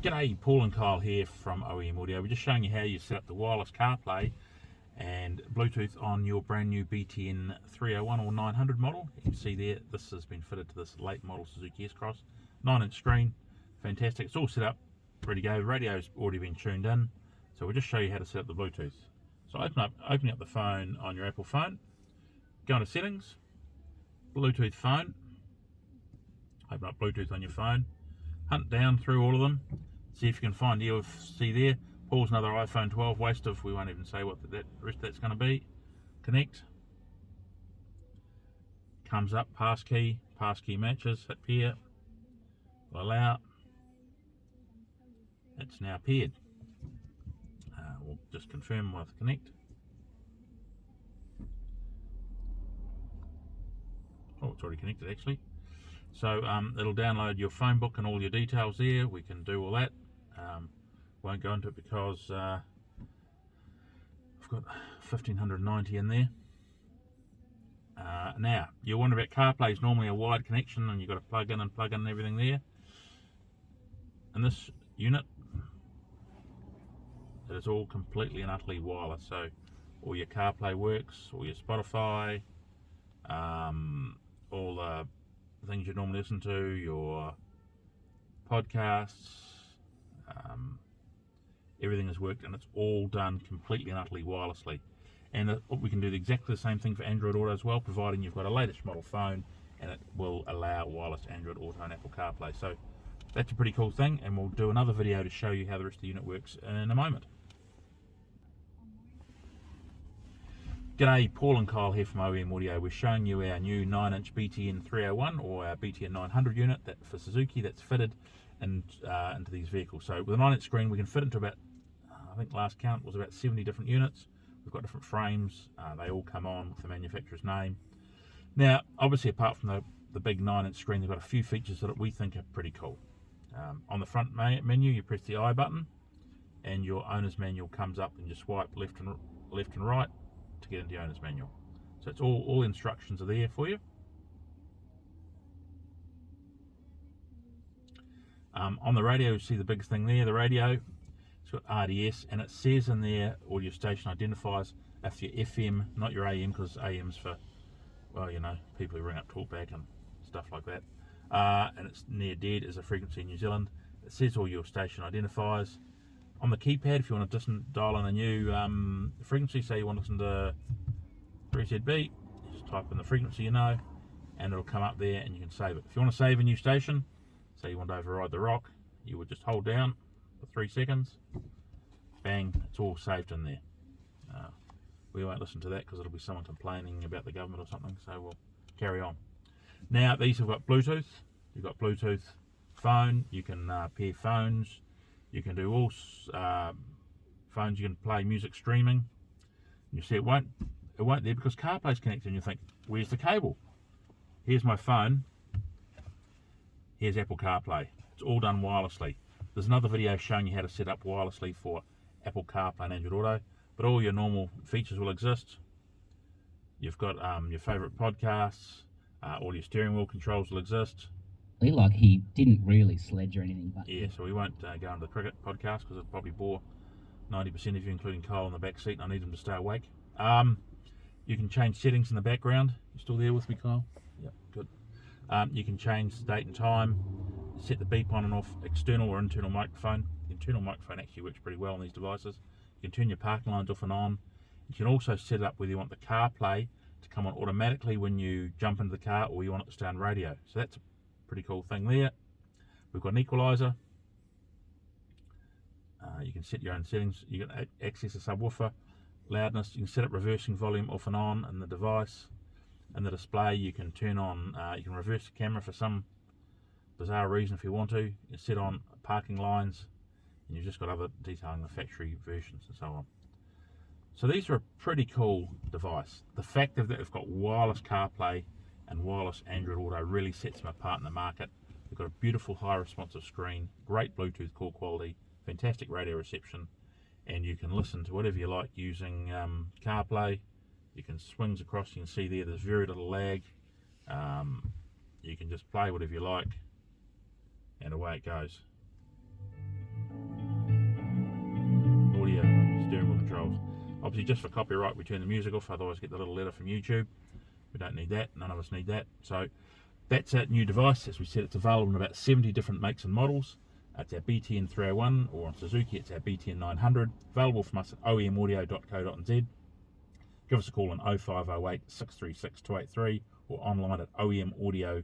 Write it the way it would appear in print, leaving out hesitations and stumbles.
G'day, Paul and Kyle here from OEM Audio. We're just showing you how you set up the wireless CarPlay and Bluetooth on your brand new BTN 301 or 900 model. You can see there, this has been fitted to this late model Suzuki S-Cross. 9-inch screen, fantastic. It's all set up, ready to go. The radio's already been tuned in. So we'll just show you how to set up the Bluetooth. So opening up the phone on your Apple phone, go into settings, Bluetooth phone, open up Bluetooth on your phone, hunt down through all of them, see if you can find see there, Paul's another iPhone 12, waste of, we won't even say what the rest of that's going to be. Connect, comes up, passkey matches, hit pair, allow, it's now paired. We'll just confirm with connect. Oh, it's already connected actually. So it'll download your phone book and all your details there. We can do all that. Won't go into it because I've got 1590 in there. Now, you wonder about CarPlay is normally a wide connection and you've got to plug in and everything there. In this unit, it is all completely and utterly wireless. So all your CarPlay works, all your Spotify, all the things you normally listen to, your podcasts, everything has worked, and it's all done completely and utterly wirelessly. And we can do exactly the same thing for Android Auto as well, providing you've got a latest model phone, and it will allow wireless Android Auto and Apple CarPlay. So that's a pretty cool thing, and we'll do another video to show you how the rest of the unit works in a moment. G'day, Paul and Kyle here from OEM Audio. We're showing you our new 9-inch BTN 301 or our BTN 900 unit that for Suzuki that's fitted into these vehicles. So with a 9-inch screen, we can fit into about, I think last count was about 70 different units. We've got different frames. They all come on with the manufacturer's name. Now, obviously, apart from the big 9-inch screen, they've got a few features that we think are pretty cool. On the front menu, you press the I button, and your owner's manual comes up, and you swipe left and right to get into the owner's manual. So it's all instructions are there for you. On the radio, you see the biggest thing there, the radio. It's got RDS, and it says in there all your station identifiers. If you're FM, not your AM, because AM's for, well, you know, people who ring up talkback and stuff like that. And it's near dead is a frequency in New Zealand. It says all your station identifiers. On the keypad, if you want to dial in a new frequency, say you want to listen to 3ZB, just type in the frequency you know, and it'll come up there and you can save it. If you want to save a new station, say you want to override the rock, you would just hold down for 3 seconds, bang, it's all saved in there. We won't listen to that because it'll be someone complaining about the government or something, so we'll carry on. Now, these have got Bluetooth. You've got Bluetooth phone, you can pair phones. You can do all phones. You can play music streaming. You see, it won't there because CarPlay's connected, and you think, where's the cable? Here's my phone. Here's Apple CarPlay. It's all done wirelessly. There's another video showing you how to set up wirelessly for Apple CarPlay and Android Auto, but all your normal features will exist. You've got your favourite podcasts. All your steering wheel controls will exist. Like he didn't really sledge or anything, but yeah, so we won't go into the cricket podcast because it'll probably bore 90% of you, including Kyle, in the back seat, and I need them to stay awake. You can change settings in the background. You still there with me, Kyle? Yep, good. You can change the date and time, set the beep on and off, external or internal microphone. The internal microphone actually works pretty well on these devices. You can turn your parking lines off and on. You can also set it up whether you want the CarPlay to come on automatically when you jump into the car, or you want it to stay on radio. So that's a pretty cool thing there. We've got an equalizer. You can set your own settings. You can access a subwoofer, loudness. You can set up reversing volume off and on in the device. In the display, you can turn on, you can reverse the camera for some bizarre reason if you want to. You can set on parking lines, and you've just got other detailing the factory versions and so on. So these are a pretty cool device. The fact that they've got wireless CarPlay and wireless Android Auto really sets them apart in the market. They've got a beautiful high responsive screen, great Bluetooth call quality, fantastic radio reception, and you can listen to whatever you like using CarPlay. You can swings across, you can see there's very little lag. You can just play whatever you like, and away it goes. steering wheel controls. Obviously, just for copyright, we turn the music off, otherwise get the little letter from YouTube. We don't need that, none of us need that. So that's our new device. As we said, it's available in about 70 different makes and models. It's our BTN 301, or on Suzuki, it's our BTN 900. Available from us at omaudio.co.nz. Give us a call on 0508 636 283 or online at omaudio.co.nz.